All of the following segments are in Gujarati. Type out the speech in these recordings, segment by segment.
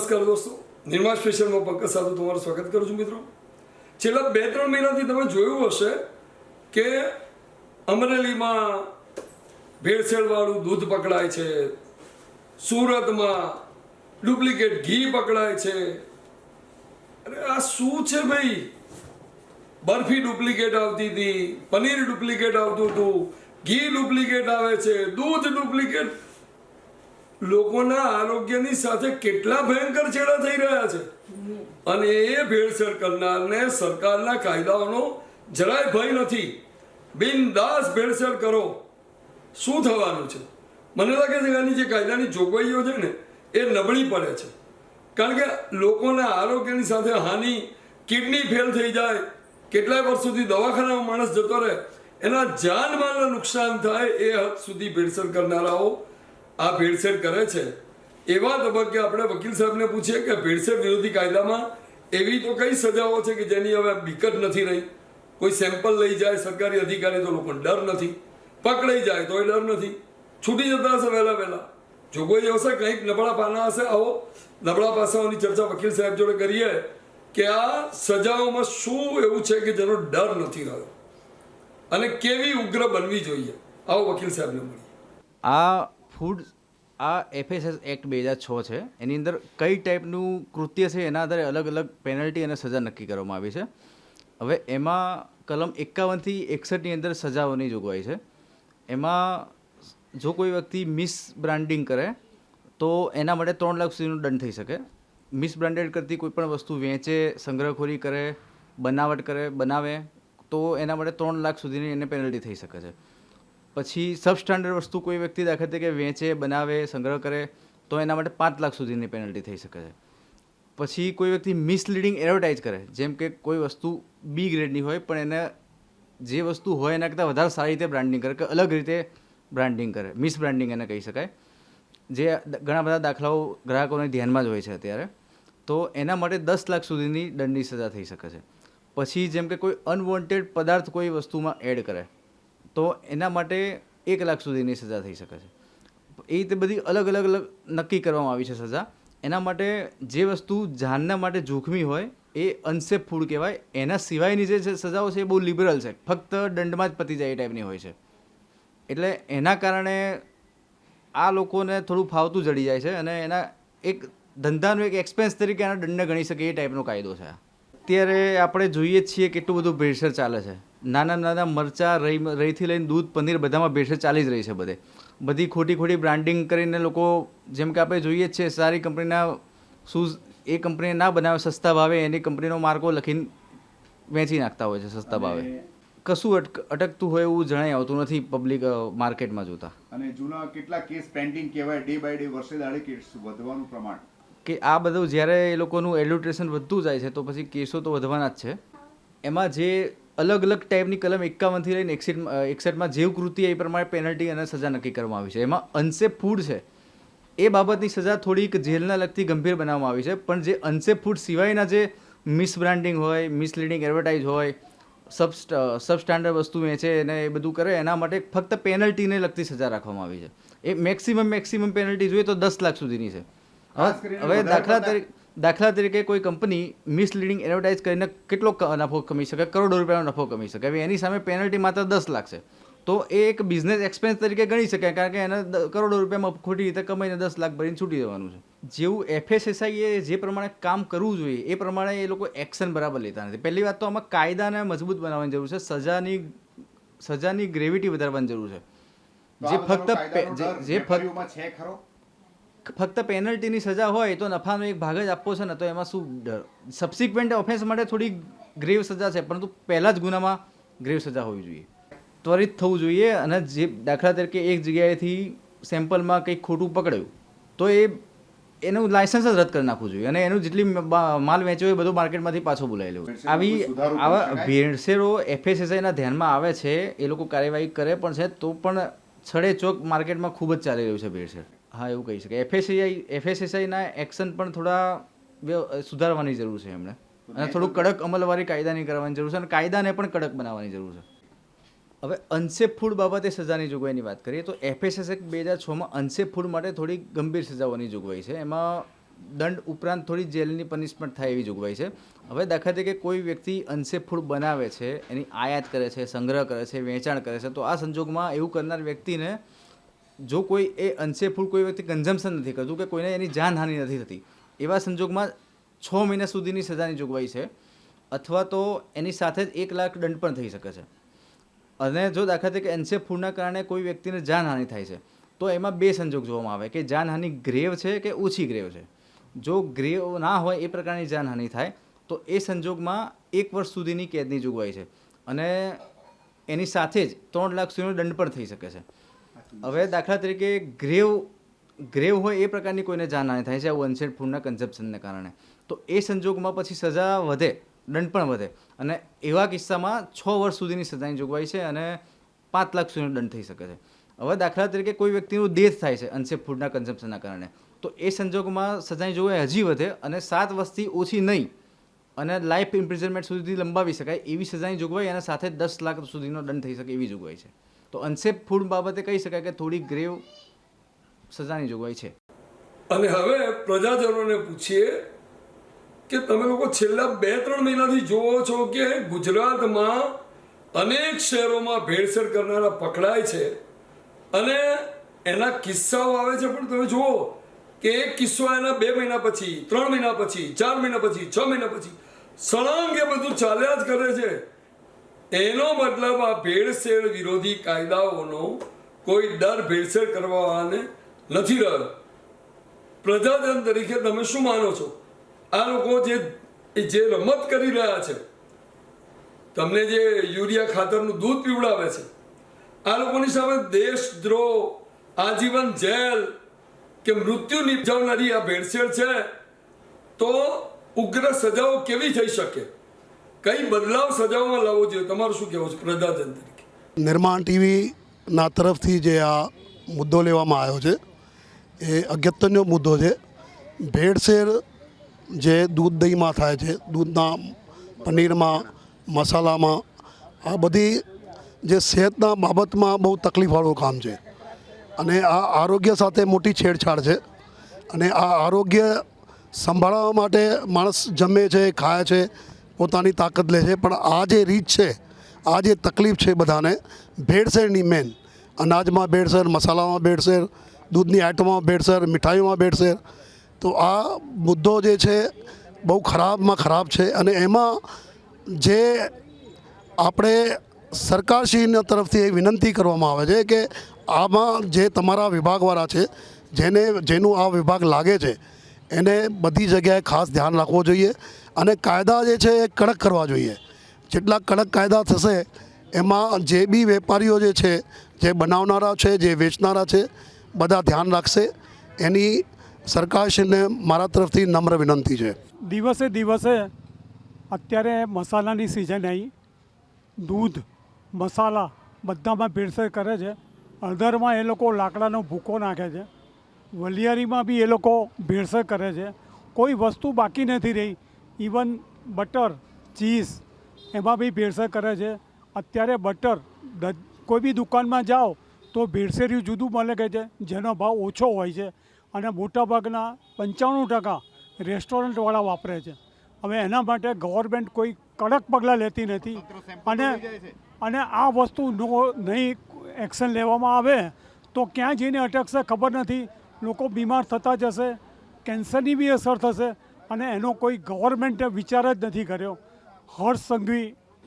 નમસ્કાર દોસ્તો, નિર્મા સ્પેશિયલમાં પંકજ સાધુ તમારું સ્વાગત કરું છું. મિત્રો, છેલ્લા 2-3 મહિનાથી તમે જોયું હશે કે અમરેલીમાં ભેળસેળવાળું દૂધ પકડાય છે, સુરતમાં ડુપ્લિકેટ ઘી પકડાય છે. અરે આ શું છે ભાઈ? બરફી ડુપ્લિકેટ આવતી હતી, પનીર ડુપ્લિકેટ આવતું હતું, ઘી ડુપ્લિકેટ આવે છે, દૂધ ડુપ્લિકેટ. લોકોના આરોગ્યની સાથે કેટલા ભયંકર છેડા થઈ રહ્યા છે. અને એ ભેળસેળ કરનારને સરકારના કાયદાઓનો જરાય ભય નથી. બિનદાસ ભેળસેળ કરો, શું થવાનું છે? મને લાગે છે કે આની જે કાયદાની જોગવાઈઓ છે ને એ નબળી પડે છે. કારણ કે લોકોના આરોગ્યની સાથે હાનિ, કિડની ફેલ થઈ જાય, કેટલાય વર્ષ સુધી દવાખાનામાં માણસ જતો રહે, એના જાનમાલને નુકસાન થાય એ હદ સુધી ભેળસેળ કરનારાઓ આ ભેળસેળ કરે છે. એવા તબક્કે આપણે વકીલ સાહેબને પૂછીએ કે ભેળસેળ વિરોધી કાયદામાં એવી તો કઈ સજાઓ છે કે જેની હવે બીકત નથી રહી? કોઈ સેમ્પલ લઈ જાય સરકારી અધિકારી તો લોકોને ડર નથી, પકડાઈ જાય તોય ડર નથી, છૂટી જતા હશે વહેલા. જોગવાઈ હશે, કંઈક નબળા પાના હશે. આવો નબળા પાસાઓની ચર્ચા વકીલ સાહેબ જોડે કરીએ કે આ સજાઓમાં શું એવું છે કે જેનો ડર નથી રહ્યો અને કેવી ઉગ્ર બનવી જોઈએ. આવો વકીલ સાહેબને મળીએ. આ એફએસએસ એક્ટ 2006 છે. એની અંદર કઈ ટાઈપનું કૃત્ય છે એના આધારે અલગ અલગ પેનલ્ટી અને સજા નક્કી કરવામાં આવી છે. હવે એમાં કલમ 51 થી 61ની અંદર સજાઓની જોગવાઈ છે. એમાં જો કોઈ વ્યક્તિ મિસ બ્રાન્ડિંગ કરે તો એના માટે 3 લાખ સુધીનો દંડ થઈ શકે. મિસ બ્રાન્ડેડ કરતી કોઈ પણ વસ્તુ વેચે, સંગ્રહખોરી કરે, બનાવટ કરે, બનાવે તો એના માટે 3 લાખ સુધીની એને પેનલ્ટી થઈ શકે છે. પછી સબસ્ટાન્ડર્ડ વસ્તુ કોઈ વ્યક્તિ દાખલા તરીકે વેચે, બનાવે, સંગ્રહ કરે તો એના માટે 5 લાખ સુધીની પેનલ્ટી થઈ શકે છે. પછી કોઈ વ્યક્તિ મિસલીડિંગ એડવર્ટાઇઝ કરે, જેમ કે કોઈ વસ્તુ બી ગ્રેડની હોય પણ એને જે વસ્તુ હોય એના કરતાં વધારે સારી રીતે બ્રાન્ડિંગ કરે કે અલગ રીતે બ્રાન્ડિંગ કરે, મિસ બ્રાન્ડિંગ એને કહી શકાય, જે ઘણા બધા દાખલાઓ ગ્રાહકોને ધ્યાનમાં જ હોય છે અત્યારે. તો એના માટે 10 લાખ સુધીની દંડની સજા થઈ શકે છે. પછી જેમ કે કોઈ અનવોન્ટેડ પદાર્થ કોઈ વસ્તુમાં એડ કરે તો એના માટે 1 લાખ સુધીની સજા થઈ શકે છે. એ રીતે બધી અલગ અલગ નક્કી કરવામાં આવી છે સજા. એના માટે જે વસ્તુ જાનના માટે જોખમી હોય એ અનસેફ ફૂડ કહેવાય. એના સિવાયની જે સજાઓ છે એ બહુ લિબરલ છે, ફક્ત દંડમાં જ પતી જાય એ ટાઈપની હોય છે. એટલે એના કારણે આ લોકોને થોડું ફાવતું જડી જાય છે અને એના એક ધંધાનો એક એક્સપેન્સ તરીકે આના દંડને ગણી શકે એ ટાઈપનો કાયદો છે. અત્યારે આપણે જોઈએ જ છીએ કેટલું બધું ભેળસેળ ચાલે છે. નાના મરચાં, રઈથી લઈને દૂધ, પનીર બધામાં ભેળસેળ ચાલી જ રહી છે. બધી ખોટી બ્રાન્ડિંગ કરીને લોકો, જેમ કે આપણે જોઈએ જ છે, સારી કંપનીના શૂઝ એ કંપનીને ના બનાવે સસ્તા ભાવે, એની કંપનીનો માર્કો લખીને વેચી નાખતા હોય છે સસ્તા ભાવે. કશું અટકતું હોય એવું જણાય આવતું નથી પબ્લિક માર્કેટમાં જોતા. અને જૂના કેટલા કેસ પેન્ડિંગ કહેવાય, ડે બાય ડે, વર્ષે દાડે કેસ વધવાનું પ્રમાણ. કે આ બધું જ્યારે એ લોકોનું એડલ્ટ્રેશન વધતું જાય છે તો પછી કેસો તો વધવાના જ છે. એમાં જે અલગ અલગ ટાઈપની કલમ 51 થી લઈને 61માં જેવ કૃત્ય એ પ્રમાણે પેનલ્ટી અને સજા નક્કી કરવામાં આવી છે. એમાં અનસેફ ફૂડ છે એ બાબતની સજા થોડીક જેલના લગતી ગંભીર બનાવવામાં આવી છે. પણ જે અનસેફ ફૂડ સિવાયના જે મિસ બ્રાન્ડિંગ હોય, મિસલીડિંગ એડવર્ટાઇઝ હોય, સબસ્ટાન્ડર્ડ વસ્તુ વેચે અને એ બધું કરે એના માટે ફક્ત પેનલ્ટીને લગતી સજા રાખવામાં આવી છે. એ મેક્સિમમ પેનલ્ટી જોઈએ તો 10 લાખ સુધીની છે. હવે દાખલા તરીકે કોઈ કંપની મિસલીડિંગ એડવર્ટાઇઝ કરીને કેટલો નફો કમાઈ શકે? કરોડો રૂપિયાનો નફો કમાઈ શકે. હવે એની સામે પેનલ્ટી માત્ર 10 લાખ છે તો એ એક બિઝનેસ એક્સપેન્સ તરીકે ગણી શકાય, કારણ કે એને કરોડો રૂપિયામાં ખોટી રીતે કમાઈને 10 લાખ ભરીને છૂટી જવાનું છે. જેવું એફએસએસઆઈએ જે પ્રમાણે કામ કરવું જોઈએ એ પ્રમાણે એ લોકો એક્શન બરાબર લેતા નથી. પહેલી વાત તો આમાં કાયદાને મજબૂત બનાવવાની જરૂર છે, સજાની ગ્રેવિટી વધારવાની જરૂર છે. જે ફક્ત પેનલ્ટીની સજા હોય તો નફાનો એક ભાગ જ આપવો છે ને, તો એમાં શું ડર? સબસિક્વન્ટ ઓફેન્સ માટે થોડી ગ્રેવ સજા છે, પરંતુ પહેલા જ ગુનામાં ગ્રેવ સજા હોવી જોઈએ. ત્વરિત થવું જોઈએ. અને જે દાખલા તરીકે એક જગ્યાએથી સેમ્પલમાં કંઈક ખોટું પકડાયું તો એનું લાયસન્સ જ રદ કરી નાખવું જોઈએ અને એનું જેટલી માલ વેચ્યો એ બધું માર્કેટમાંથી પાછો બોલાવી લેવું. આવા ભેળસેળો એફએસએસઆઈના ધ્યાનમાં આવે છે, એ લોકો કાર્યવાહી કરે પણ છે, તો પણ છડે ચોક માર્કેટમાં ખૂબ જ ચાલી રહ્યું છે ભેળસેળ. હા, એવું કહી શકાય. એફએસએસઆઈના એક્શન પણ થોડા સુધારવાની જરૂર છે એમણે, અને થોડું કડક અમલવારી કાયદાની કરવાની જરૂર છે અને કાયદાને પણ કડક બનાવવાની જરૂર છે. હવે અનસેફ ફૂડ બાબતે સજાની જોગવાઈની વાત કરીએ તો એફએસએસ એક્ટ 2006માં અનસેફ ફૂડ માટે થોડી ગંભીર સજાઓની જોગવાઈ છે. એમાં દંડ ઉપરાંત થોડી જેલની પનિશમેન્ટ થાય એવી જોગવાઈ છે. હવે દાખલા તરીકે કોઈ વ્યક્તિ અનસેફ ફૂડ બનાવે છે, એની આયાત કરે છે, સંગ્રહ કરે છે, વેચાણ કરે છે, તો આ સંજોગમાં એવું કરનાર વ્યક્તિને જો કોઈ એ અનસેફ ફૂડ કોઈ વ્યક્તિ કન્ઝમ્પશન નથી કરતું કે કોઈને એની જાનહાનિ નથી થતી, એવા સંજોગમાં 6 મહિના સુધીની સજાની જોગવાઈ છે, અથવા તો એની સાથે જ 1 લાખ દંડ પણ થઈ શકે છે. અને જો દાખલા તરીકે અનસેફ ફૂડના કારણે કોઈ વ્યક્તિને જાનહાનિ થાય છે, તો એમાં 2 સંજોગ જોવામાં આવે કે જાનહાનિ ગ્રેવ છે કે ઓછી ગ્રેવ છે. જો ગ્રેવ ના હોય એ પ્રકારની જાનહાનિ થાય તો એ સંજોગમાં 1 વર્ષ સુધીની કેદની જોગવાઈ છે, અને એની સાથે જ 3 લાખ સુધીનો દંડ પણ થઈ શકે છે. હવે દાખલા તરીકે ગ્રેવ હોય એ પ્રકારની કોઈને જાનહાનિ થાય છે આવું અનસેફ ફૂડના કન્ઝમ્પશનને કારણે, તો એ સંજોગમાં પછી સજા વધે, દંડ પણ વધે, અને એવા કિસ્સામાં 6 વર્ષ સુધીની સજાની જોગવાઈ છે અને 5 લાખ સુધીનો દંડ થઈ શકે છે. હવે દાખલા તરીકે કોઈ વ્યક્તિનું ડેથ થાય છે અનસેફ ફૂડના કન્ઝમ્પશનના કારણે, તો એ સંજોગમાં સજાની જોગવાઈ હજી વધે અને 7 વર્ષથી ઓછી નહીં અને લાઈફ ઇમ્પ્રિઝનમેન્ટ સુધી લંબાવી શકાય એવી સજાની જોગવાઈ અને સાથે 10 લાખ સુધીનો દંડ થઈ શકે એવી જોગવાઈ છે. તો અનસેફ ફૂડ બાબતે કહી શકાય કે થોડી ગ્રેવ સજાની જોગવાઈ છે. અને હવે પ્રજાજનોને પૂછીએ કે તમે લોકો છેલ્લા 2-3 મહિનાથી જુઓ છો કે ગુજરાતમાં અનેક શહેરોમાં ભેળસેળ કરનારા પકડાય છે અને એના કિસ્સાઓ આવે છે, પણ તમે જુઓ કે એક કિસ્સો એના 2 મહિના પછી, 3 મહિના પછી, 4 મહિના પછી, 6 મહિના પછી સળંગ એ બધું ચાલ્યા જ કરે છે. એનો મતલબ આ ભેળસેળ વિરોધી કાયદાઓનો કોઈ ડર ભેળસેળ કરવાને નથી રહ્યો. પ્રજાજન તરીકે તમે શું માનો છો? આ લોકો જે રમત કરી રહ્યા છે, તમને જે યુરિયા ખાતરનું દૂધ પીવડાવે છે, આ લોકોની સામે દેશદ્રોહ, આજીવન જેલ કે મૃત્યુ નિપજાવનારી આ ભેળસેળ છે, તો ઉગ્ર સજાઓ કેવી થઈ શકે? કઈ બદલાવ સજાઓમાં લાવવો જોઈએ? તમારું શું કહેવું છે પ્રજાજન તરીકે? નિર્માણ ટીવીના તરફથી જે આ મુદ્દો લેવામાં આવ્યો છે એ અગત્યનો મુદ્દો છે. ભેળસેળ જે દૂધ દહીંમાં થાય છે, દૂધના પનીરમાં, મસાલામાં, આ બધી જે સેહતના બાબતમાં બહુ તકલીફવાળું કામ છે અને આ આરોગ્ય સાથે મોટી છેડછાડ છે. અને આ આરોગ્ય સંભાળવા માટે માણસ જમે છે, ખાય છે, પોતાની તાકાત લે છે, પણ આ જે રીત છે, આ જે તકલીફ છે બધાને, ભેળસેળની મેન, અનાજમાં ભેળસેળ, મસાલામાં ભેળસેળ, દૂધની આઈટમમાં ભેળસેળ, મીઠાઈઓમાં ભેળસેળ, તો આ મુદ્દો જે છે બહુ ખરાબમાં ખરાબ છે. અને એમાં જે આપણે સરકારશ્રીના તરફથી વિનંતી કરવામાં આવે છે કે આમાં જે તમારા વિભાગવાળા છે, જેનું આ વિભાગ લાગે છે, એને બધી જગ્યાએ ખાસ ધ્યાન રાખવું જોઈએ અને કાયદા જે છે એ કડક કરવા જોઈએ. જેટલા કડક કાયદા થશે એમાં જે બી વેપારીઓ જે છે, જે બનાવનારા છે, જે વેચનારા છે, બધા ધ્યાન રાખશે. એની સરકારશ્રીને મારા તરફથી નમ્ર વિનંતી છે. દિવસે દિવસે અત્યારે મસાલાની સિઝન આવી, દૂધ, મસાલા બધામાં ભેળસેળ કરે છે. હળદરમાં એ લોકો લાકડાનો ભૂકો નાખે છે, વલિયારીમાં બી એ લોકો ભેળસેળ કરે છે. કોઈ વસ્તુ બાકી નથી રહી. ઇવન બટર, ચીઝ એમાં બી ભેળસેળ કરે છે. અત્યારે બટર કોઈ બી દુકાનમાં જાઓ તો ભેળસેળિયું જુદું મળે છે, જેનો ભાવ ઓછો હોય છે અને મોટાભાગના 95% રેસ્ટોરન્ટવાળા વાપરે છે. હવે એના માટે ગવર્મેન્ટ કોઈ કડક પગલાં લેતી નથી અને આ વસ્તુ નહીં એક્શન લેવામાં આવે તો ક્યાં જઈને અટકશે ખબર નથી. લોકો બીમાર થતા જશે, કેન્સરની બી અસર થશે અને એનો કોઈ ગવર્મેન્ટે વિચાર જ નથી કર્યો. હર્ષ સંઘવી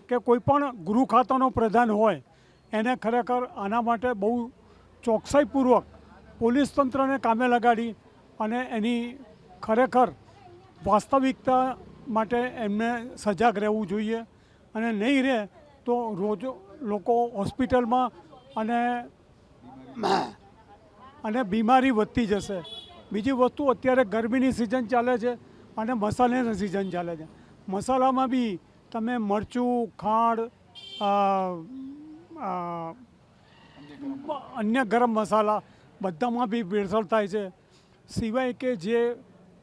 કે કોઈ પણ ગૃહ ખાતાનો પ્રધાન હોય એને ખરેખર આના માટે બહુ ચોકસાઈપૂર્વક પોલીસ તંત્રને કામે લગાડી અને એની ખરેખર વાસ્તવિકતા માટે એમને સજાગ રહેવું જોઈએ. અને નહીં રહે તો રોજ લોકો હોસ્પિટલમાં અને બીમારી વધતી જશે. બીજી વસ્તુ, અત્યારે ગરમીની સિઝન ચાલે છે અને મસાલાની સિઝન ચાલે છે. મસાલામાં બી તમે મરચું, ખાંડ, અન્ય ગરમ મસાલા બધામાં બી ભેળસેળ થાય છે. સિવાય કે જે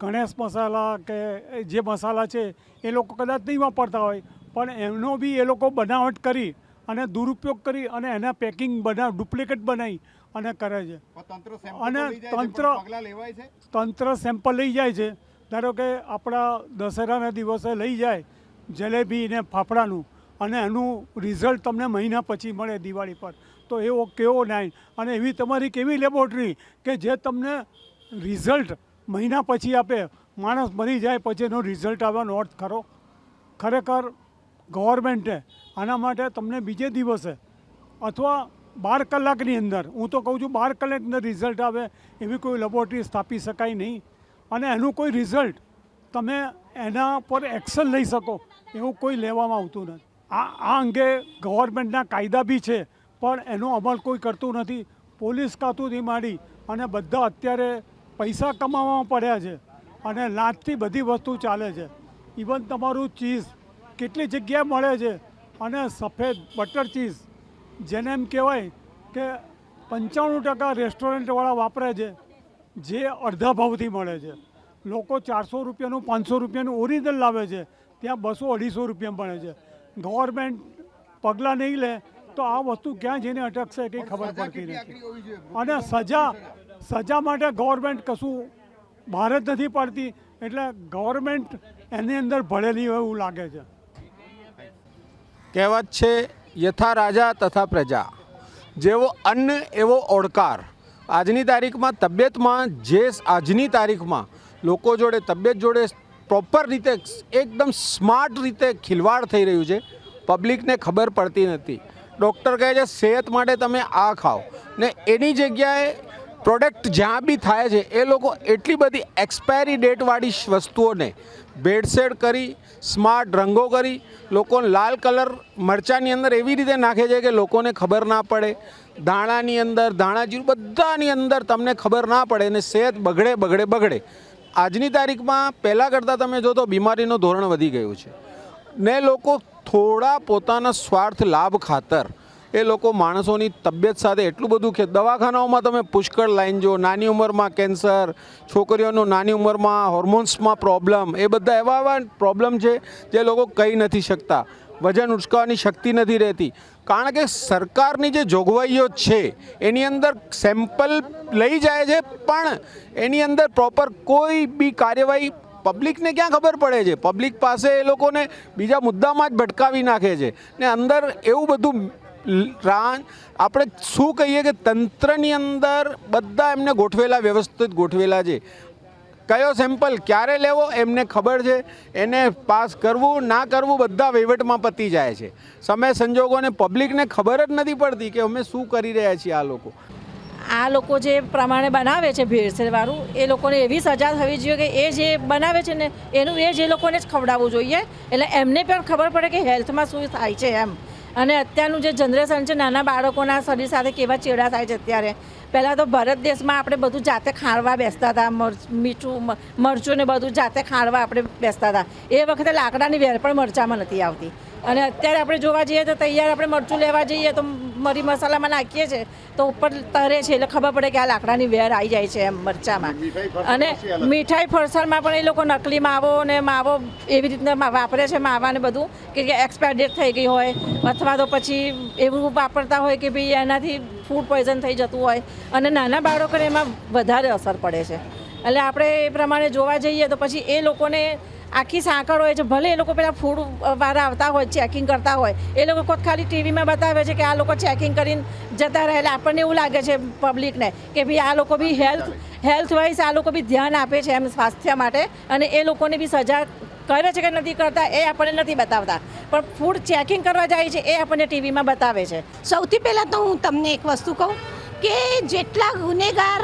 ગણેશ મસાલા કે જે મસાલા છે એ લોકો કદાચ નહીં વાપરતા હોય, પણ એમનો બી એ લોકો બનાવટ કરી અને દુરુપયોગ કરી અને એના પેકિંગ ડુપ્લિકેટ બનાવી અને કરે છે. તંત્ર અને પગલાં લેવાય છે. તંત્ર સેમ્પલ લઈ જાય છે. ધારો કે આપણા દશેરાના દિવસે લઈ જાય જલેબી ને ફાફડાનું, અને એનું રિઝલ્ટ તમને મહિના પછી મળે દિવાળી પર, તો એવો કેવો ન્યાય? અને એવી તમારી કેવી લેબોરેટરી કે જે તમને રિઝલ્ટ મહિના પછી આપે? માણસ મરી જાય પછી એનો રિઝલ્ટ આવવાનો અર્થ ખરો? ખરેખર ગવર્મેન્ટે આના માટે તમને બીજે દિવસે અથવા 12 કલાકની અંદર, હું તો કહું છું 12 કલાકની અંદર રિઝલ્ટ આવે એવી કોઈ લેબોરેટરી સ્થાપી શકાય નહીં. અને એનું કોઈ રિઝલ્ટ તમે એના પર એક્શન લઈ શકો એવું કોઈ લેવામાં આવતું નથી. આ અંગે ગવર્મેન્ટના કાયદા બી છે, પણ એનો અમલ કોઈ કરતું નથી. પોલીસ ખાતુંથી માંડી અને બધા અત્યારે પૈસા કમાવામાં પડ્યા છે અને લાંચથી બધી વસ્તુ ચાલે છે. ઇવન તમારું ચીઝ કેટલી જગ્યાએ મળે છે, અને સફેદ બટર ચીઝ જેને એમ કહેવાય કે 95% રેસ્ટોરન્ટવાળા વાપરે છે, જે અડધા ભાવથી મળે છે. લોકો 400 રૂપિયાનું 500 રૂપિયાનું ઓરિજિનલ લાવે છે, ત્યાં 200-250 રૂપિયા મળે છે. ગવર્મેન્ટ પગલાં નહીં લે તો આ વસ્તુ ક્યાં જઈને અટકશે કંઈ ખબર પડતી નથી. અને સજા માટે ગવર્મેન્ટ કશું બહાર જ નથી પાડતી, એટલે ગવર્મેન્ટ એની અંદર ભળેલી હોય એવું લાગે છે. કહેવત છે યથા રાજા તથા પ્રજા, જેવો અન્ન એવો ઓડકાર. આજની તારીખમાં તબિયતમાં આજની તારીખમાં લોકો જોડે તબિયત જોડે પ્રોપર રીતે એકદમ સ્માર્ટ રીતે ખિલવાડ થઈ રહ્યું છે. પબ્લિકને ખબર પડતી નથી. ડૉક્ટર કહે છે સેહત માટે તમે આ ખાઓ, ને એની જગ્યાએ પ્રોડક્ટ જ્યાં બી થાય છે એ લોકો એટલી બધી એક્સપાયરી ડેટવાળી વસ્તુઓને ભેળસેળ કરી, સ્માર્ટ રંગો કરી, લોકોને લાલ કલર મરચાંની અંદર એવી રીતે નાખે છે કે લોકોને ખબર ના પડે. ધાણાની અંદર, ધાણાજીરું બધાની અંદર તમને ખબર ના પડે અને સેહત બગડે. આજની તારીખમાં પહેલાં કરતાં તમે જો તો બીમારીનું ધોરણ વધી ગયું છે ને લોકો થોડા પોતાના સ્વાર્થ લાભ ખાતર એ લોકો માણસોની તબિયત સાથે એટલું બધું કે દવાખાનાઓમાં તમે પુષ્કળ લાઈન જો, નાની ઉંમરમાં કેન્સર, છોકરીઓનું નાની ઉંમરમાં હોર્મોન્સમાં પ્રોબ્લેમ, એ બધા એવા પ્રોબ્લેમ છે જે લોકો કહી નથી શકતા. વજન ઉચકાવવાની શક્તિ નથી રહેતી, કારણ કે સરકારની જે જોગવાઈઓ છે એની અંદર સેમ્પલ લઈ જાય છે, પણ એની અંદર પ્રોપર કોઈ બી કાર્યવાહી પબ્લિકને ક્યાં ખબર પડે છે? પબ્લિક પાસે એ લોકોને બીજા મુદ્દામાં જ ભટકાવી નાખે છે ને અંદર એવું બધું આપણે શું કહીએ કે તંત્રની અંદર બધા એમને વ્યવસ્થિત ગોઠવેલા છે. કયો સેમ્પલ ક્યારે લેવો એમને ખબર છે, એને પાસ કરવું ના કરવું બધા વહીવટમાં પતી જાય છે. સમય સંજોગોને પબ્લિકને ખબર જ નથી પડતી કે અમે શું કરી રહ્યા છીએ. આ લોકો જે પ્રમાણે બનાવે છે ભેળસેળવાળું, એ લોકોને એવી સજા થવી જોઈએ કે એ જે બનાવે છે ને એનું એ જ લોકોને જ ખવડાવવું જોઈએ, એટલે એમને પણ ખબર પડે કે હેલ્થમાં શું થાય છે એમ. અને અત્યારનું જે જનરેશન છે, નાના બાળકોના શરીર સાથે કેવા ચેડા થાય છે અત્યારે. પહેલાં તો ભારત દેશમાં આપણે બધું જાતે ખાણવા બેસતા હતા, મીઠું મરચું ને બધું જાતે ખાણવા આપણે બેસતા હતા. એ વખતે લાકડાની વેર પણ મરચામાં નથી આવતી. અને અત્યારે આપણે જોવા જઈએ તો તૈયાર આપણે મરચું લેવા જઈએ તો મરી મસાલામાં નાખીએ છીએ તો ઉપર તરે છે, એટલે ખબર પડે કે આ લાકડાની વેર આવી જાય છે એમ મરચામાં. અને મીઠાઈ ફરસાણમાં પણ એ લોકો નકલી માવો ને માવો એવી રીતના વાપરે છે, માવા ને બધું કે એક્સપાયર ડેટ થઈ ગઈ હોય, અથવા તો પછી એવું વાપરતા હોય કે ભાઈ એનાથી ફૂડ પોઈઝન થઈ જતું હોય, અને નાના બાળકોને એમાં વધારે અસર પડે છે. એટલે આપણે એ પ્રમાણે જોવા જઈએ તો પછી એ લોકોને આખી સાંકળ હોય છે. ભલે એ લોકો પેલા ફૂડ વાળા આવતા હોય, ચેકિંગ કરતા હોય, એ લોકો ખાલી ટીવીમાં બતાવે છે કે આ લોકો ચેકિંગ કરીને જતા રહે. એટલે આપણને એવું લાગે છે પબ્લિકને કે ભાઈ આ લોકો બી હેલ્થ વાઇઝ આ લોકો બી ધ્યાન આપે છે એમ સ્વાસ્થ્ય માટે, અને એ લોકોને બી સજા કરે છે કે નથી કરતા એ આપણને નથી બતાવતા, પણ ફૂડ ચેકિંગ કરવા જાય છે એ આપણને ટીવીમાં બતાવે છે. સૌથી પહેલાં તો હું તમને એક વસ્તુ કહું કે જેટલા ગુનેગાર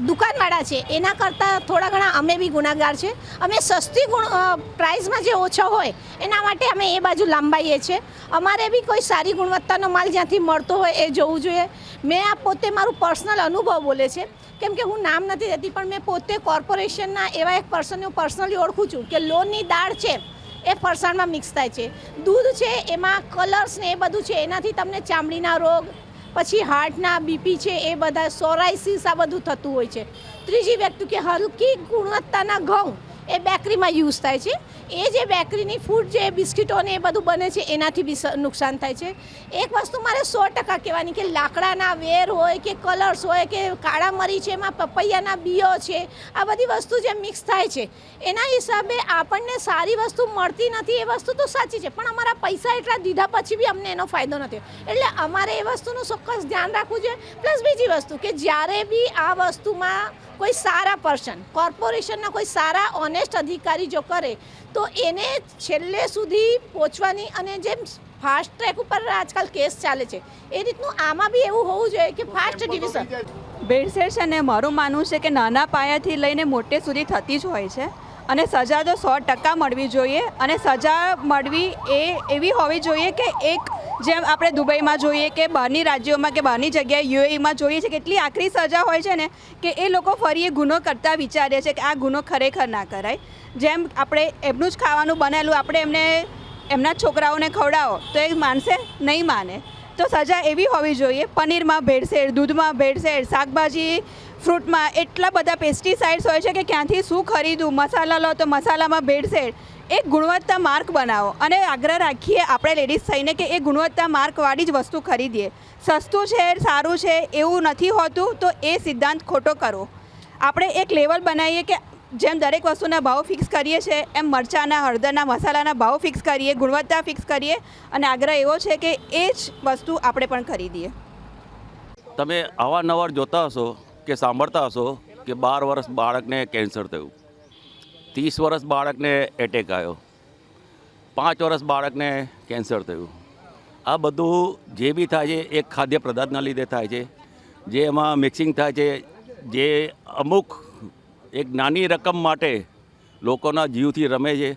દુકાનવાળા છે એના કરતાં થોડા ઘણા અમે બી ગુનેગાર છે. અમે સસ્તી પ્રાઇસમાં જે ઓછો હોય એના માટે અમે એ બાજુ લાંબાઈએ છીએ. અમારે બી કોઈ સારી ગુણવત્તાનો માલ જ્યાંથી મળતો હોય એ જોવું જોઈએ. મેં આ પોતે મારું પર્સનલ અનુભવ બોલે છે, કેમ કે હું નામ નથી દેતી, પણ મેં પોતે કોર્પોરેશનના એવા એક પર્સનને હું પર્સનલી ઓળખું છું કે લોનની દાળ છે એ ફરસાણમાં મિક્સ થાય છે. દૂધ છે એમાં કલર્સ ને એ બધું છે, એનાથી તમને ચામડીના રોગ, પછી હાર્ટના બીપી છે એ બધા, સોરાઇસિસ આ બધું થતું હોય છે. ત્રીજી વસ્તુ કે હલકી ગુણવત્તાના ઘઉં એ બેકરીમાં યુઝ થાય છે, એ જે બેકરીની ફૂડ જે બિસ્કિટો ને એ બધું બને છે એનાથી બી નુકસાન થાય છે. એક વસ્તુ મારે 100% કહેવાની કે લાકડાના વેર હોય કે કલર્સ હોય કે કાળા મરી છે, એમાં પપૈયાના બીઓ છે, આ બધી વસ્તુ જે મિક્સ થાય છે એના હિસાબે આપણને સારી વસ્તુ મળતી નથી. એ વસ્તુ તો સાચી છે, પણ અમારા પૈસા એટલા દીધા પછી બી અમને એનો ફાયદો નથી. એટલે અમારે એ વસ્તુનું ચોક્કસ ધ્યાન રાખવું જોઈએ. પ્લસ બીજી વસ્તુ કે જ્યારે બી આ વસ્તુમાં કોઈ સારા પર્સન, કોર્પોરેશનના કોઈ સારા ઓનેસ્ટ અધિકારી જો કરે તો એને છેલ્લે સુધી પહોંચવાની, અને જેમ ફાસ્ટ ટ્રેક ઉપર આજકાલ કેસ ચાલે છે એ રીતનું આમાં બી એવું હોવું જોઈએ કે ફાસ્ટ ડિવિઝન. ભેળસેળ છે ને મારું માનવું છે કે નાના પાયાથી લઈને મોટે સુધી થતી જ હોય છે, અને સજા તો 100% મળવી જોઈએ. અને સજા મળવી એ એવી હોવી જોઈએ કે એક જેમ આપણે દુબઈમાં જોઈએ કે બહારની રાજ્યોમાં કે બહારની જગ્યાએ યુએઈમાં જોઈએ છે કેટલી આકરી સજા હોય છે ને કે એ લોકો ફરી એ ગુનો કરતાં વિચારે છે કે આ ગુનો ખરેખર ના કરાય. જેમ આપણે એમનું જ ખાવાનું બનેલું આપણે એમને એમના છોકરાઓને ખવડાવો તો એ માનશે નહીં માને. તો સજા એવી હોવી જોઈએ. પનીરમાં ભેળસેળ, દૂધમાં ભેળસેળ, શાકભાજી ફ્રૂટમાં એટલા બધા પેસ્ટિસાઇડ્સ હોય છે કે ક્યાંથી શું ખરીદવું. મસાલા લો તો મસાલામાં ભેળસેળ. એક ગુણવત્તા માર્ક બનાવો, અને આગ્રહ રાખીએ આપણે લેડીઝ થઈને કે એ ગુણવત્તા માર્કવાળી જ વસ્તુ ખરીદીએ. સસ્તું છે, સારું છે એવું નથી હોતું, તો એ સિદ્ધાંત ખોટો કરો. આપણે એક લેવલ બનાવીએ કે જેમ દરેક વસ્તુના ભાવ ફિક્સ કરીએ છીએ એમ મરચાંના, હળદરના, મસાલાના ભાવ ફિક્સ કરીએ, ગુણવત્તા ફિક્સ કરીએ, અને આગ્રહ એવો છે કે એ જ વસ્તુ આપણે પણ ખરીદીએ. તમે અવારનવાર જોતા હશો કે સાંભળતા હશો કે 12 વર્ષ બાળકને કેન્સર થયું, 30 વર્ષ બાળકને એટેક આવ્યો, 5 વર્ષ બાળકને કેન્સર થયું. આ બધું જે બી થાય છે એક ખાદ્ય પદાર્થના લીધે થાય છે, જે એમાં મિક્સિંગ થાય છે, જે અમુક એક નાની રકમ માટે લોકોના જીવથી રમે છે.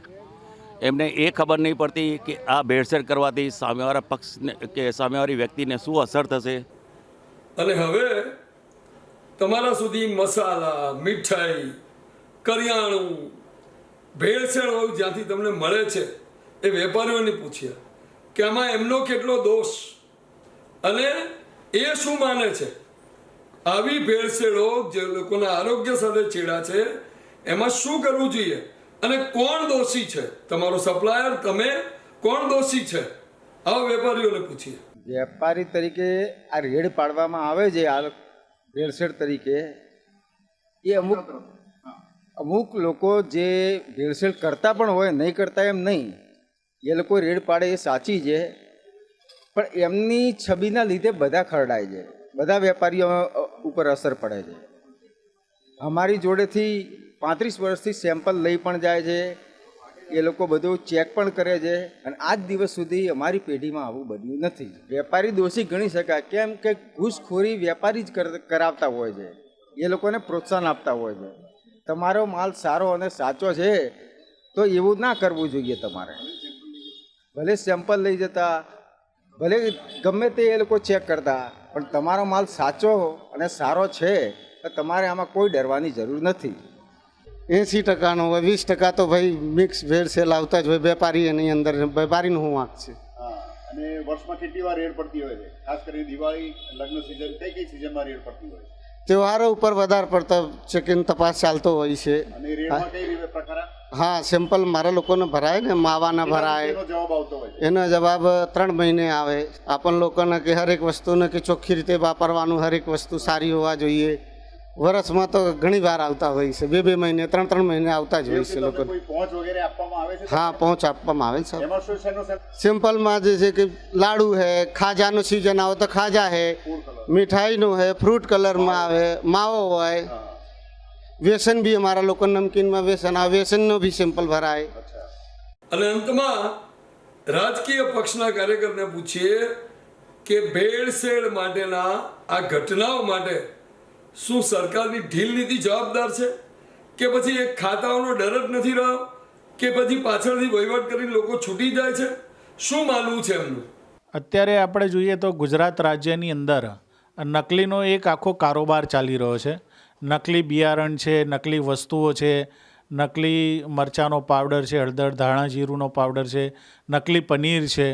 એમને એ ખબર નહીં પડતી કે આ ભેળસેળ કરવાથી સામેવાળા પક્ષને કે સામેવાળી વ્યક્તિને શું અસર થશે. અને હવે તમારા સુધી મસાલા, મીઠાઈ, કરિયાણું, ભેળસેળ વાળું જ્યાંથી તમને મળે છે એ વેપારીઓને પૂછ્યા કે આમાં એમનો કેટલો દોષ અને એ શું માને છે. આવી ભેળસેળો જે લોકોના આરોગ્ય સાથે છેડા છે એમાં શું કરવું જોઈએ અને કોણ દોષી છે? તમારો સપ્લાયર, તમે, કોણ દોષી છે? આવો વેપારીઓને પૂછીએ. વેપારી તરીકે આ રેડ પાડવામાં આવે છે આ ભેળસેળ તરીકે, એ અમુક લોકો જે ભેળસેળ કરતા પણ હોય, નહીં કરતા એમ નહીં, એ લોકો રેડ પાડે એ સાચી છે, પણ એમની છબીના લીધે બધા ખરડાય છે, બધા વેપારીઓ ઉપર અસર પડે છે. અમારી જોડેથી 35 વર્ષથી સેમ્પલ લઈ પણ જાય છે, એ લોકો બધું ચેક પણ કરે છે, અને આજ દિવસ સુધી અમારી પેઢીમાં આવું બન્યું નથી. વેપારી દોષી ગણી શકાય, કેમ કે ઘૂસખોરી વેપારી જ કરાવતા હોય છે, એ લોકોને પ્રોત્સાહન આપતા હોય છે. તમારો માલ સારો અને સાચો છે તો એવું ના કરવું જોઈએ. તમારે ભલે સેમ્પલ લઈ જતા, ભલે ગમે તે એ લોકો ચેક કરતા, પણ તમારો માલ સાચો અને સારો છે તો તમારે આમાં કોઈ ડરવાની જરૂર નથી. 80% હોય, 20% તો ભાઈ મિક્સ ભેળસેળ આવતા જ હોય વેપારી, એની અંદર વેપારીનું શું વાંક છે. અને વર્ષમાં કેટલી વાર રેડ પડતી હોય છે? ખાસ કરીને દિવાળી, લગ્ન સિઝન, કઈ સિઝનમાં રેડ પડતી હોય છે? તહેવારો ઉપર વધારે પડતા ચેકિંગ તપાસ ચાલતો હોય છે. અને રેડમાં કઈ રીતે પ્રકાર? હા, સેમ્પલ મારા લોકોને ભરાય ને, માવાના ભરાય. એનો જવાબ આવતો હોય છે? એનો જવાબ 3 મહિને આવે. આપણ લોકોને કે હરેક વસ્તુને કે ચોખ્ખી રીતે વાપરવાનું, હરેક વસ્તુ સારી હોવા જોઈએ. વર્ષમાં તો ઘણી વાર આવતા હોય છે, 2 મહિને, 3 મહિને આવતા જ હોય છે લોકો. પહોંચ વગેરે આપવામાં આવે છે? હા, પહોંચ આપવામાં આવે છે. એમાં શું છે? સિમ્પલમાં જે છે કે લાડુ હે, ખાજાનું સિઝન આવે તો ખાજા હે, મીઠાઈનું હે, ફ્રૂટ કલરમાં આવે, માવો હોય, વ્યસન બી અમારા લોકો નમકીનમાં વ્યસન આવે, વ્યસનનો બી સેમ્પલ ભરાય. અને અંતમાં રાજકીય પક્ષના કાર્યકરને પૂછીએ કે ભેળસેળ માટેના આ ઘટનાઓ માટે શું સરકારની ઢીલ નીતિ જવાબદાર છે, કે પછી એક ખાતાઓનો ડર જ નથી રહ્યો, કે પછી પાછળથી વહીવટ કરીને લોકો છૂટી જાય છે? શું માનવું છે એમનું? અત્યારે આપણે જોઈએ તો ગુજરાત રાજ્યની અંદર નકલીનો એક આખો કારોબાર ચાલી રહ્યો છે. નકલી બિયારણ છે, નકલી વસ્તુઓ છે, નકલી મરચાંનો પાવડર છે, હળદર, ધાણા, જીરુંનો પાવડર છે, નકલી પનીર છે.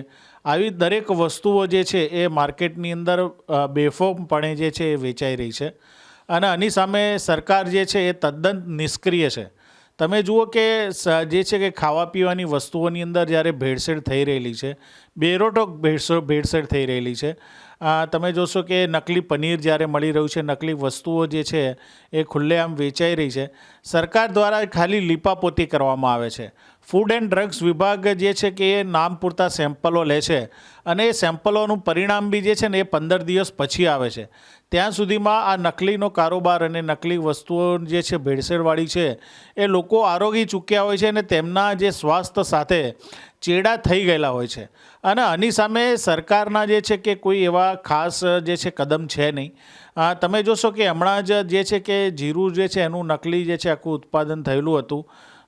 આવી દરેક વસ્તુઓ જે છે એ માર્કેટની અંદર બેફામપણે જે છે એ વેચાઈ રહી છે, અને આની સામે સરકાર જે છે એ તદ્દન નિષ્ક્રિય છે. તમે જુઓ કે જે છે કે ખાવા પીવાની વસ્તુઓની અંદર જ્યારે ભેળસેળ થઈ રહેલી છે, બેરોટોક ભેળસેળ થઈ રહેલી છે. તમે જોશો કે નકલી પનીર જ્યારે મળી રહ્યું છે, નકલી વસ્તુઓ જે છે એ ખુલ્લેઆમ વેચાઈ રહી છે. સરકાર દ્વારા ખાલી લીપાપોતી કરવામાં આવે છે. ફૂડ એન્ડ ડ્રગ્સ વિભાગ જે છે કે એ નામ પૂરતા સેમ્પલો લે છે અને એ સેમ્પલોનું પરિણામ બી જે છે ને એ 15 દિવસ પછી આવે છે. ત્યાં સુધીમાં આ નકલીનો કારોબાર અને નકલી વસ્તુઓ જે છે ભેળસેળવાળી છે એ લોકો આરોગી ચૂક્યા હોય છે અને તેમના જે સ્વાસ્થ્ય સાથે ચેડા થઈ ગયેલા હોય છે. અને આની સામે સરકારના જે છે કે કોઈ એવા ખાસ જે છે કદમ છે નહીં. તમે જોશો કે હમણાં જ જે છે કે જીરું જે છે એનું નકલી જે છે આખું ઉત્પાદન થયેલું હતું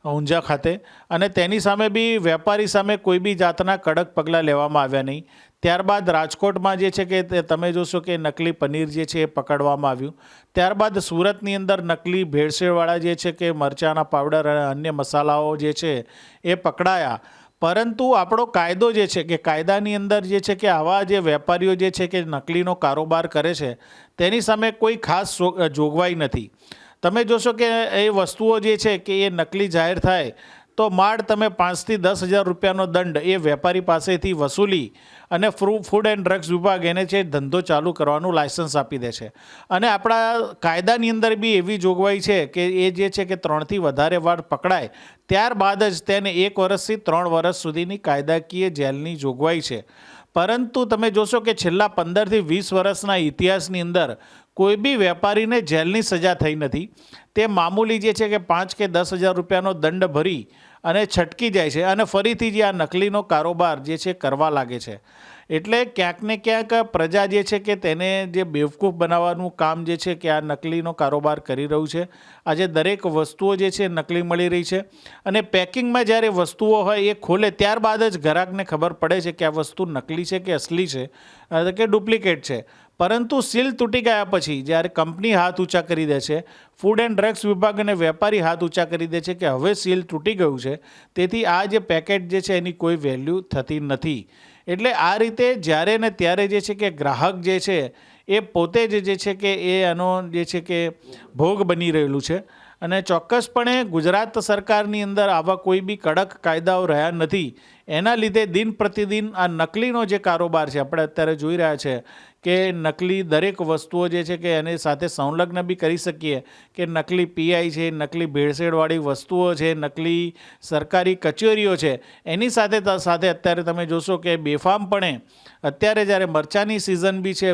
ઊંઝા ખાતે, અને તેની સામે બી વેપારી સામે કોઈ બી જાતના કડક પગલાં લેવામાં આવ્યા નહીં. ત્યારબાદ રાજકોટમાં જે છે કે તમે જોશો કે નકલી પનીર જે છે એ પકડવામાં આવ્યું. ત્યારબાદ સુરતની અંદર નકલી ભેળસેળવાળા જે છે કે મરચાંના પાવડર અને અન્ય મસાલાઓ જે છે એ પકડાયા. પરંતુ આપણો કાયદો જે છે કે કાયદાની અંદર જે છે કે આવા જે વેપારીઓ જે છે કે નકલીનો કારોબાર કરે છે તેની સામે કોઈ ખાસ જોગવાઈ નથી. તમે જોશો કે એ વસ્તુઓ જે છે કે એ નકલી જાહેર થાય તો માંડ તમે 5 થી 10 હજાર રૂપિયાનો દંડ એ વેપારી પાસેથી વસૂલી અને ફૂડ એન્ડ ડ્રગ્સ વિભાગ એને છે ધંધો ચાલુ કરવાનું લાયસન્સ આપી દે છે. અને આપણા કાયદાની અંદર બી એવી જોગવાઈ છે કે એ જે છે કે 3 થી વધારે વાર પકડાય ત્યારબાદ જ તેને 1 વર્ષથી 3 વર્ષ સુધીની કાયદાકીય જેલની જોગવાઈ છે. પરંતુ તમે જોશો કે છેલ્લા 15 થી 20 વર્ષના ઇતિહાસની અંદર કોઈ બી વેપારીને જેલની સજા થઈ નથી. તે મામૂલી જે છે કે 5 કે 10 હજાર રૂપિયાનો દંડ ભરી અને છટકી જાય છે અને ફરીથી જે આ નકલીનો કારોબાર જે છે કરવા લાગે છે. એટલે ક્યાંક ને ક્યાંક પ્રજા જે છે કે તેને જે બેવકૂફ બનાવવાનું કામ જે છે કે આ નકલીનો કારોબાર કરી રહ્યું છે. આજે દરેક વસ્તુઓ જે છે નકલી મળી રહી છે અને પેકિંગમાં જ્યારે વસ્તુઓ હોય એ ખોલે ત્યારબાદ જ ગ્રાહકને ખબર પડે છે કે આ વસ્તુ નકલી છે કે અસલી છે કે ડુપ્લિકેટ છે. પરંતુ સીલ તૂટી ગયા પછી જ્યારે કંપની હાથ ઊંચા કરી દે છે, ફૂડ એન્ડ ડ્રગ્સ વિભાગ અને વેપારી હાથ ઊંચા કરી દે છે કે હવે સીલ તૂટી ગયું છે, તેથી આ જે પેકેટ જે છે એની કોઈ વેલ્યુ થતી નથી. એટલે આ રીતે જ્યારે ને ત્યારે જે છે કે ગ્રાહક જે છે એ પોતે જ જે છે કે એ આનો જે છે કે ભોગ બની રહેલું છે. અને ચોક્કસપણે ગુજરાત સરકારની અંદર આવા કોઈ બી કડક કાયદાઓ રહ્યા નથી. એના લીધે દિન પ્રતિદિન આ નકલીનો જે કારોબાર છે આપણે અત્યારે જોઈ રહ્યા છે કે નકલી દરેક વસ્તુઓ જે છે કે એની સાથે સંલગ્ન બી કરી શકીએ કે નકલી પીઆઈ છે, નકલી ભેળસેળવાળી વસ્તુઓ છે, નકલી સરકારી કચેરીઓ છે. એની સાથે અત્યારે તમે જોશો કે બેફામપણે અત્યારે જ્યારે મરચાંની સિઝન બી છે,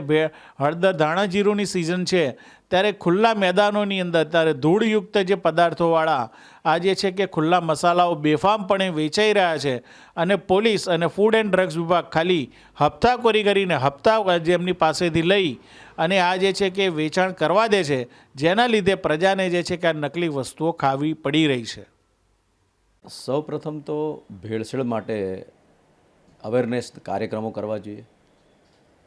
હળદર ધાણા જીરુંની સિઝન છે, ત્યારે ખુલ્લા મેદાનોની અંદર અત્યારે ધૂળયુક્ત જે પદાર્થોવાળા આ જે છે કે ખુલ્લા મસાલાઓ બેફામપણે વેચાઈ રહ્યા છે. અને પોલીસ અને ફૂડ એન્ડ ડ્રગ્સ વિભાગ ખાલી હપ્તાખોરી કરીને હપ્તા જેમની પાસેથી લઈ અને આ જે છે કે વેચાણ કરવા દે છે, જેના લીધે પ્રજાને જે છે કે આ નકલી વસ્તુઓ ખાવી પડી રહી છે. સૌપ્રથમ તો ભેળસેળ માટે અવેરનેસ કાર્યક્રમો કરવા જોઈએ.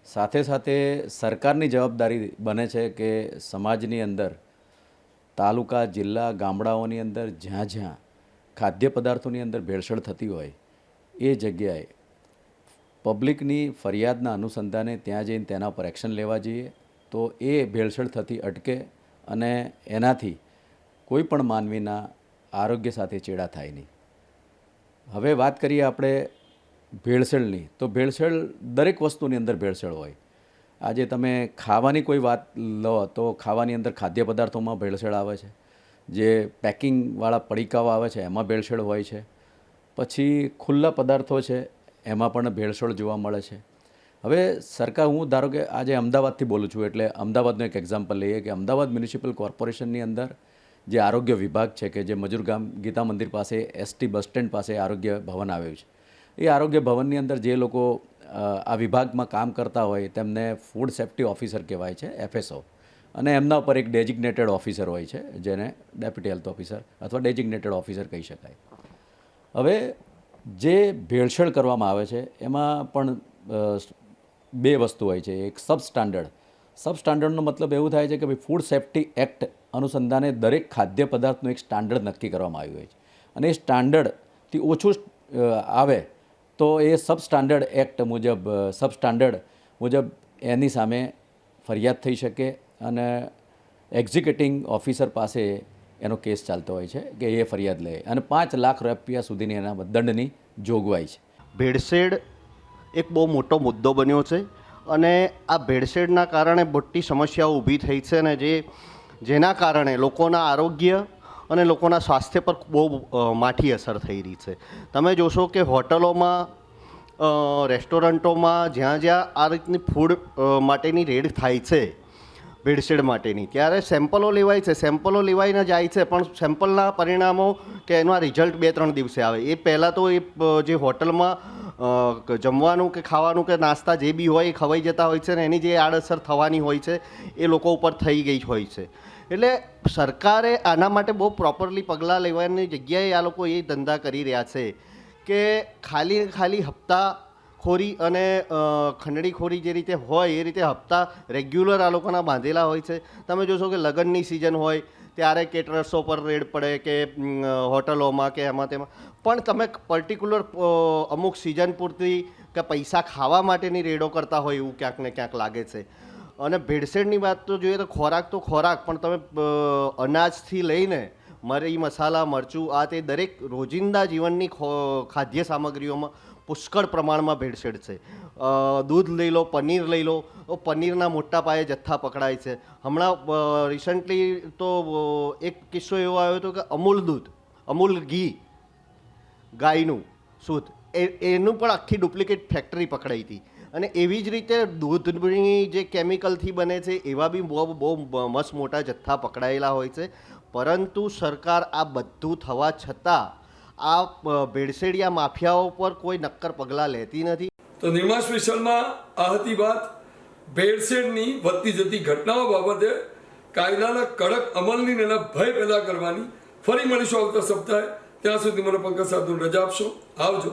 સાથે સાથે સરકારની જવાબદારી બને છે કે સમાજની અંદર તાલુકા, જિલ્લા, ગામડાઓની અંદર જ્યાં જ્યાં ખાદ્ય પદાર્થોની અંદર ભેળસેળ થતી હોય એ જગ્યાએ પબ્લિકની ફરિયાદના અનુસંધાને ત્યાં જઈને તેના પર એક્શન લેવા જોઈએ તો એ ભેળસેળ થતી અટકે અને એનાથી કોઈ પણ માનવીના આરોગ્ય સાથે ચેડા થાય નહીં. હવે વાત કરીએ આપણે ભેળસેળની, તો ભેળસેળ દરેક વસ્તુની અંદર ભેળસેળ હોય. આજે તમે ખાવાની કોઈ વાત લો તો ખાવાની અંદર ખાદ્ય પદાર્થોમાં ભેળસેળ આવે છે, જે પેકિંગવાળા પડીકાઓ આવે છે એમાં ભેળસેળ હોય છે, પછી ખુલ્લા પદાર્થો છે એમાં પણ ભેળસેળ જોવા મળે છે. હવે સરકાર, હું ધારો કે આજે અમદાવાદથી બોલું છું એટલે અમદાવાદનું એક એક્ઝામ્પલ લઈએ કે અમદાવાદ મ્યુનિસિપલ કોર્પોરેશનની અંદર જે આરોગ્ય વિભાગ છે કે જે મજૂરગામ ગીતા મંદિર પાસે એસટી બસ સ્ટેન્ડ પાસે આરોગ્ય ભવન આવ્યું છે. એ આરોગ્ય ભવનની અંદર જે લોકો આ વિભાગમાં કામ કરતા હોય તેમને ફૂડ સેફ્ટી ઓફિસર કહેવાય છે, FSO, અને એમના ઉપર એક ડેઝિગ્નેટેડ ઓફિસર હોય છે જેને ડેપ્યુટી હેલ્થ ઓફિસર અથવા ડેઝિગ્નેટેડ ઓફિસર કહી શકાય. હવે જે ભેળસેળ કરવામાં આવે છે એમાં પણ બે વસ્તુ હોય છે. એક સબસ્ટાન્ડર્ડનો મતલબ એવું થાય છે કે ભાઈ ફૂડ સેફ્ટી એક્ટ અનુસંધાને દરેક ખાદ્ય પદાર્થનું એક સ્ટાન્ડર્ડ નક્કી કરવામાં આવ્યું હોય છે અને એ સ્ટાન્ડર્ડથી ઓછું આવે તો એ સબસ્ટાન્ડર્ડ એક્ટ મુજબ એની સામે ફરિયાદ થઈ શકે અને એક્ઝિક્યુટિંગ ઓફિસર પાસે એનો કેસ ચાલતો હોય છે કે એ ફરિયાદ લે અને 5 લાખ રૂપિયા સુધીની એના દંડની જોગવાઈ છે. ભેળસેળ એક બહુ મોટો મુદ્દો બન્યો છે અને આ ભેળસેળના કારણે મોટી સમસ્યાઓ ઊભી થઈ છે અને જેના કારણે લોકોના આરોગ્ય અને લોકોના સ્વાસ્થ્ય પર બહુ માઠી અસર થઈ રહી છે. તમે જોશો કે હોટલોમાં, રેસ્ટોરન્ટોમાં જ્યાં જ્યાં આ રીતની ફૂડ માટેની રેડ થાય છે ભેળસેળ માટેની, ત્યારે સેમ્પલો લેવાય છે, સેમ્પલો લેવાઈને જાય છે, પણ સેમ્પલના પરિણામો કે એના રિઝલ્ટ 2-3 દિવસે આવે. એ પહેલાં તો એ જે હોટલમાં જમવાનું કે ખાવાનું કે નાસ્તા જે બી હોય એ ખવાઈ જતા હોય છે ને એની જે આડઅસર થવાની હોય છે એ લોકો ઉપર થઈ ગઈ હોય છે. એટલે સરકારે આના માટે બહુ પ્રોપરલી પગલાં લેવાની જગ્યાએ આ લોકો એ ધંધા કરી રહ્યા છે કે ખાલી હપ્તાખોરી અને ખંડણીખોરી જે રીતે હોય એ રીતે હપ્તા રેગ્યુલર આ લોકોના બાંધેલા હોય છે. તમે જોશો કે લગ્નની સિઝન હોય ત્યારે કેટરર્સો પર રેડ પડે કે હોટલોમાં કે એમાં તેમાં, પણ તમે પર્ટિક્યુલર અમુક સિઝન પૂરતી કે પૈસા ખાવા માટેની રેડો કરતા હોય એવું ક્યાંક ને ક્યાંક લાગે છે. અને ભેળસેળની વાત તો જોઈએ તો ખોરાક, પણ તમે અનાજથી લઈને મરી, મસાલા, મરચું આ તે દરેક રોજિંદા જીવનની ખાદ્ય સામગ્રીઓમાં પુષ્કળ પ્રમાણમાં ભેળસેળ છે. દૂધ લઈ લો, પનીર લઈ લો, પનીરના મોટા પાયે જથ્થા પકડાય છે. હમણાં રિસન્ટલી તો એક કિસ્સો એવો આવ્યો હતો કે અમૂલ ઘી ગાયનું શુદ્ધ એનું પણ આખી ડુપ્લિકેટ ફેક્ટરી પકડાઈ હતી. અને એવી જ રીતે દૂધની જે કેમિકલથી બને છે એવા બી બહુ મસ્ત મોટા જથ્થા પકડાયેલા હોય છે. પરંતુ સરકાર આ બધું થવા છતાં આ ભેળસેળિયા માફિયાઓ પર કોઈ નક્કર પગલાં લેતી નથી. તો નિર્મા સ્પેશિયલમાં આ હતી વાત ભેળસેળની વધતી જતી ઘટનાઓ બાબતે કાયદાના કડક અમલની એના ભય પેદા કરવાની. ફરી મળીશું આવતા સપ્તાહે. ત્યાં સુધી મને પંકજ સાધુને રજા આપશો. આવજો.